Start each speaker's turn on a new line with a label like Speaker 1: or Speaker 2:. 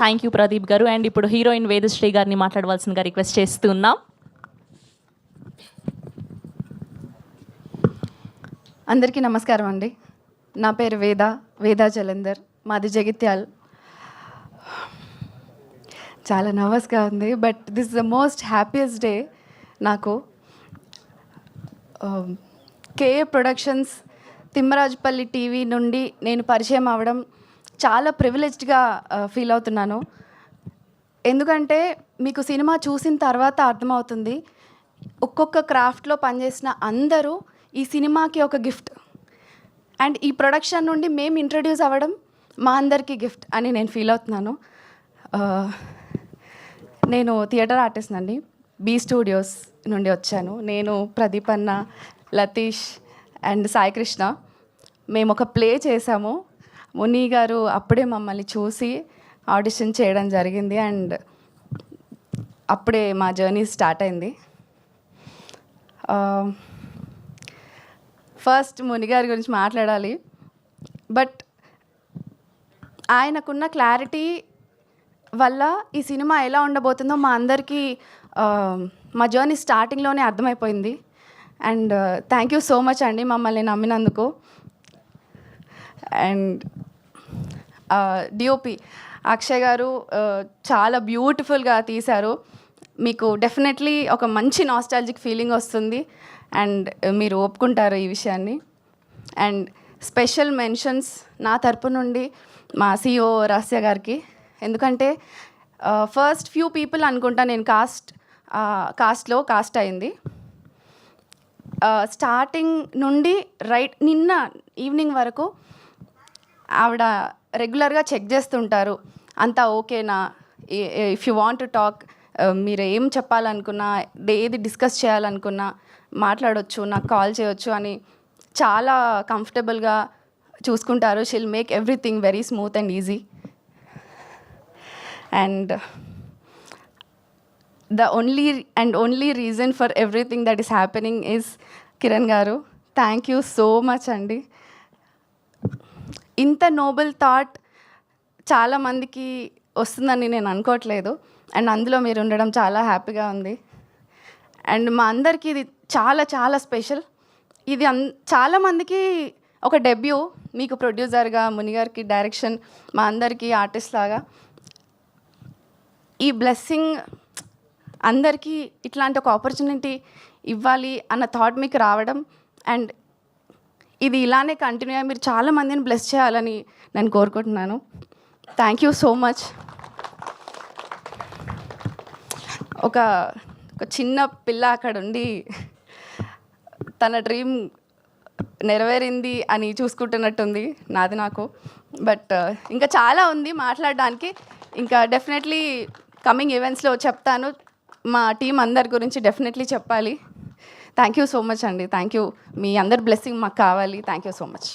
Speaker 1: Thank you Pradeep గారు. And ఇప్పుడు heroine Vedasri గారిని మాట్లాడవలసిందిగా రిక్వెస్ట్ చేస్తున్నాం.
Speaker 2: అందరికీ నమస్కారం అండి. నా పేరు వేదా జలంధర్, మాది జగిత్యాల్. చాలా నర్వస్గా ఉంది, but this the most happiest day నాకు. కేఏ ప్రొడక్షన్స్ తిమ్మరాజుపల్లి టీవీ నుండి నేను పరిచయం అవ్వడం చాలా ప్రివిలేజ్డ్గా ఫీల్ అవుతున్నాను. ఎందుకంటే మీకు సినిమా చూసిన తర్వాత అర్థమవుతుంది, ఒక్కొక్క క్రాఫ్ట్లో పనిచేసిన అందరూ ఈ సినిమాకి ఒక గిఫ్ట్. అండ్ ఈ ప్రొడక్షన్ నుండి మేము ఇంట్రడ్యూస్ అవ్వడం మా అందరికీ గిఫ్ట్ అని నేను ఫీల్ అవుతున్నాను. నేను థియేటర్ ఆర్టిస్ట్ అండి, బీ స్టూడియోస్ నుండి వచ్చాను. నేను ప్రదీప్ అన్న, లతీష్ అండ్ సాయి కృష్ణ మేము ఒక ప్లే చేసాము. ముని గారు అప్పుడే మమ్మల్ని చూసి ఆడిషన్ చేయడం జరిగింది అండ్ అప్పుడే మా జర్నీ స్టార్ట్ అయింది. ఫస్ట్ ముని గారి గురించి మాట్లాడాలి, బట్ ఆయనకున్న క్లారిటీ వల్ల ఈ సినిమా ఎలా ఉండబోతుందో మా అందరికీ మా జర్నీ స్టార్టింగ్లోనే అర్థమైపోయింది. And thank you so much అండి మమ్మల్ని నమ్మినందుకు. అండ్ డిఓపి అక్షయ్ గారు చాలా బ్యూటిఫుల్గా తీశారు. మీకు డెఫినెట్లీ ఒక మంచి నాస్టాలజిక్ ఫీలింగ్ వస్తుంది అండ్ మీరు ఒప్పుకుంటారు ఈ విషయాన్ని. అండ్ స్పెషల్ మెన్షన్స్ నా తరపు నుండి మా సిఇఓ రహస్య గారికి. ఎందుకంటే ఫస్ట్ ఫ్యూ పీపుల్ అనుకుంటా నేను కాస్ట్లో కాస్ట్ అయింది. స్టార్టింగ్ నుండి నిన్న ఈవినింగ్ వరకు ఆవిడ రెగ్యులర్గా చెక్ చేస్తుంటారు, అంతా ఓకేనా, if you want to talk, మీరు ఏం చెప్పాలనుకున్నా, ఏది డిస్కస్ చేయాలనుకున్నా మాట్లాడవచ్చు, నాకు కాల్ చేయొచ్చు అని చాలా కంఫర్టబుల్గా చూసుకుంటారు. She'll make everything very smooth and easy. And the only reason for everything that is happening is Kiran గారు. థ్యాంక్ యూ సో మచ్ అండి. ఇంత నోబెల్ థాట్ చాలామందికి వస్తుందని నేను అనుకోవట్లేదు అండ్ అందులో మీరు ఉండడం చాలా హ్యాపీగా ఉంది. అండ్ మా అందరికీ ఇది చాలా చాలా స్పెషల్. ఇది చాలామందికి ఒక డెబ్యూ, మీకు ప్రొడ్యూసర్గా, ముని గారికి డైరెక్షన్, మా అందరికీ ఆర్టిస్ట్ లాగా. ఈ బ్లెస్సింగ్ అందరికీ ఇట్లాంటి ఒక ఆపర్చునిటీ ఇవ్వాలి అన్న థాట్ మీకు రావడం అండ్ ఇది ఇలానే కంటిన్యూ అయ్యి మీరు చాలామందిని బ్లెస్ చేయాలని నేను కోరుకుంటున్నాను. Thank you so much. ఒక చిన్న పిల్ల అక్కడ ఉండి తన డ్రీమ్ నెరవేరింది అని చూసుకుంటున్నట్టుంది నాది నాకు. బట్ ఇంకా చాలా ఉంది మాట్లాడడానికి. ఇంకా డెఫినెట్లీ కమింగ్ ఈవెంట్స్లో చెప్తాను. మా టీం అందరి గురించి డెఫినెట్లీ చెప్పాలి. థ్యాంక్ యూ సో మచ్ అండి. Thank you. మీ అందరి బ్లెస్సింగ్ మాకు కావాలి. Thank you so much.